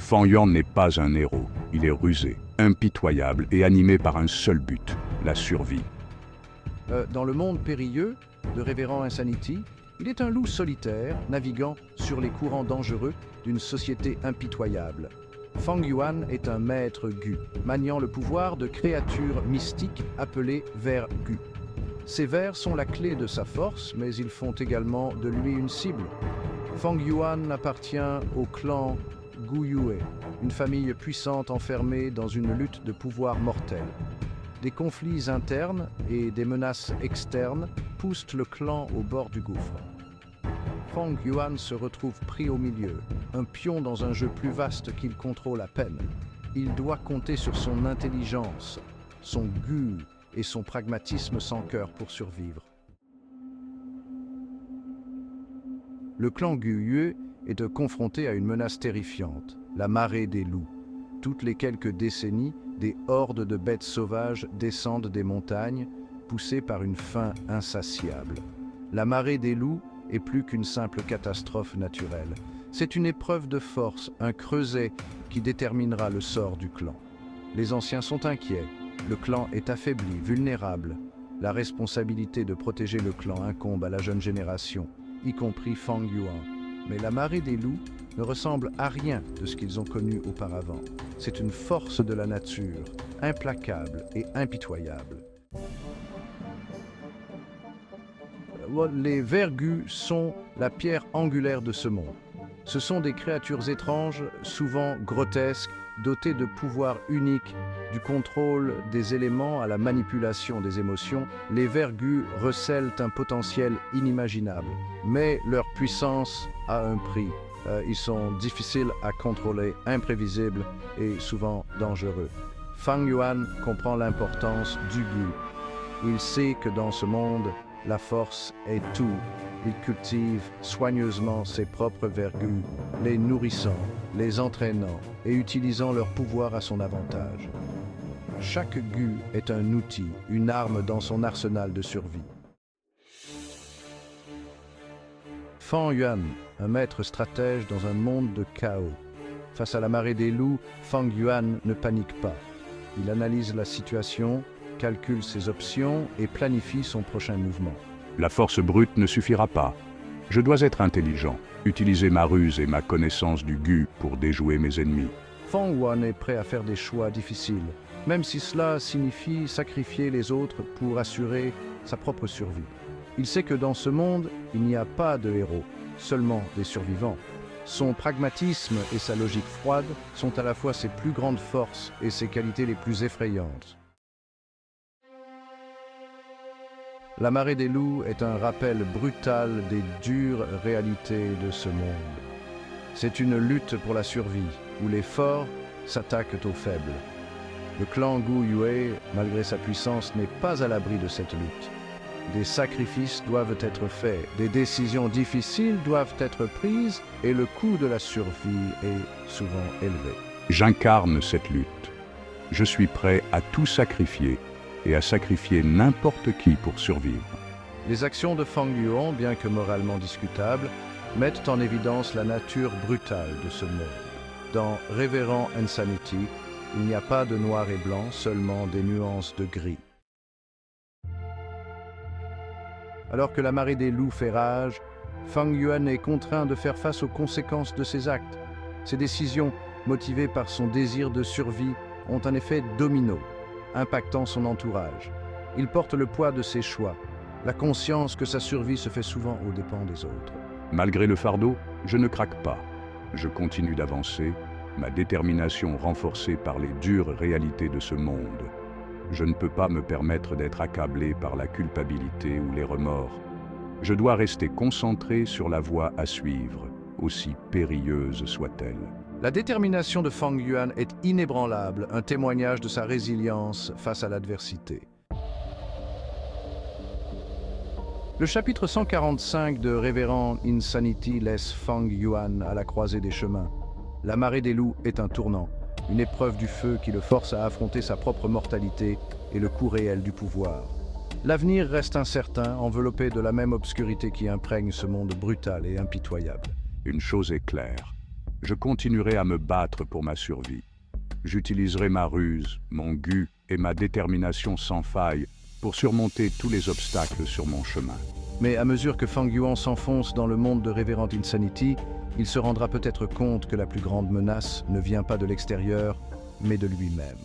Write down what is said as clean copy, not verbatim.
Fang Yuan n'est pas un héros, il est rusé, impitoyable et animé par un seul but, la survie. Dans le monde périlleux de Révérend Insanity, il est un loup solitaire, naviguant sur les courants dangereux d'une société impitoyable. Fang Yuan est un maître Gu, maniant le pouvoir de créatures mystiques appelées vers Gu. Ces vers sont la clé de sa force, mais ils font également de lui une cible. Fang Yuan appartient au clan Gu Yue, une famille puissante enfermée dans une lutte de pouvoir mortel. Des conflits internes et des menaces externes poussent le clan au bord du gouffre. Fang Yuan se retrouve pris au milieu, un pion dans un jeu plus vaste qu'il contrôle à peine. Il doit compter sur son intelligence, son gu et son pragmatisme sans cœur pour survivre. Le clan Gu Yue est confronté à une menace terrifiante, la marée des loups. Toutes les quelques décennies, des hordes de bêtes sauvages descendent des montagnes, poussées par une faim insatiable. La marée des loups est plus qu'une simple catastrophe naturelle. C'est une épreuve de force, un creuset qui déterminera le sort du clan. Les anciens sont inquiets, le clan est affaibli, vulnérable. La responsabilité de protéger le clan incombe à la jeune génération, y compris Fang Yuan. Mais la marée des loups ne ressemble à rien de ce qu'ils ont connu auparavant. C'est une force de la nature, implacable et impitoyable. Les vergus sont la pierre angulaire de ce monde. Ce sont des créatures étranges, souvent grotesques, dotées de pouvoirs uniques, du contrôle des éléments à la manipulation des émotions. Les vergus recèlent un potentiel inimaginable, mais leur puissance a un prix. Ils sont difficiles à contrôler, imprévisibles et souvent dangereux. Fang Yuan comprend l'importance du gu. Il sait que dans ce monde, la force est tout. Il cultive soigneusement ses propres vergus, les nourrissant, les entraînant et utilisant leur pouvoir à son avantage. Chaque gu est un outil, une arme dans son arsenal de survie. Fang Yuan, un maître stratège dans un monde de chaos. Face à la marée des loups, Fang Yuan ne panique pas. Il analyse la situation, calcule ses options et planifie son prochain mouvement. La force brute ne suffira pas. Je dois être intelligent, utiliser ma ruse et ma connaissance du gu pour déjouer mes ennemis. Fang Yuan est prêt à faire des choix difficiles, même si cela signifie sacrifier les autres pour assurer sa propre survie. Il sait que dans ce monde, il n'y a pas de héros, seulement des survivants. Son pragmatisme et sa logique froide sont à la fois ses plus grandes forces et ses qualités les plus effrayantes. La marée des loups est un rappel brutal des dures réalités de ce monde. C'est une lutte pour la survie, où les forts s'attaquent aux faibles. Le clan Gu Yue, malgré sa puissance, n'est pas à l'abri de cette lutte. Des sacrifices doivent être faits, des décisions difficiles doivent être prises et le coût de la survie est souvent élevé. J'incarne cette lutte. Je suis prêt à tout sacrifier et à sacrifier n'importe qui pour survivre. Les actions de Fang Yuan, bien que moralement discutables, mettent en évidence la nature brutale de ce monde. Dans Révérend Insanity, il n'y a pas de noir et blanc, seulement des nuances de gris. Alors que la marée des loups fait rage, Fang Yuan est contraint de faire face aux conséquences de ses actes. Ses décisions, motivées par son désir de survie, ont un effet domino, impactant son entourage. Il porte le poids de ses choix, la conscience que sa survie se fait souvent aux dépens des autres. Malgré le fardeau, je ne craque pas. Je continue d'avancer, ma détermination renforcée par les dures réalités de ce monde. Je ne peux pas me permettre d'être accablé par la culpabilité ou les remords. Je dois rester concentré sur la voie à suivre, aussi périlleuse soit-elle. La détermination de Fang Yuan est inébranlable, un témoignage de sa résilience face à l'adversité. Le chapitre 145 de Révérend Insanity laisse Fang Yuan à la croisée des chemins. La marée des loups est un tournant, une épreuve du feu qui le force à affronter sa propre mortalité et le coût réel du pouvoir. L'avenir reste incertain, enveloppé de la même obscurité qui imprègne ce monde brutal et impitoyable. Une chose est claire, Je continuerai à me battre pour ma survie. J'utiliserai ma ruse, mon gu et ma détermination sans faille pour surmonter tous les obstacles sur mon chemin. Mais à mesure que Fang Yuan s'enfonce dans le monde de Reverend Insanity, il se rendra peut-être compte que la plus grande menace ne vient pas de l'extérieur, mais de lui-même.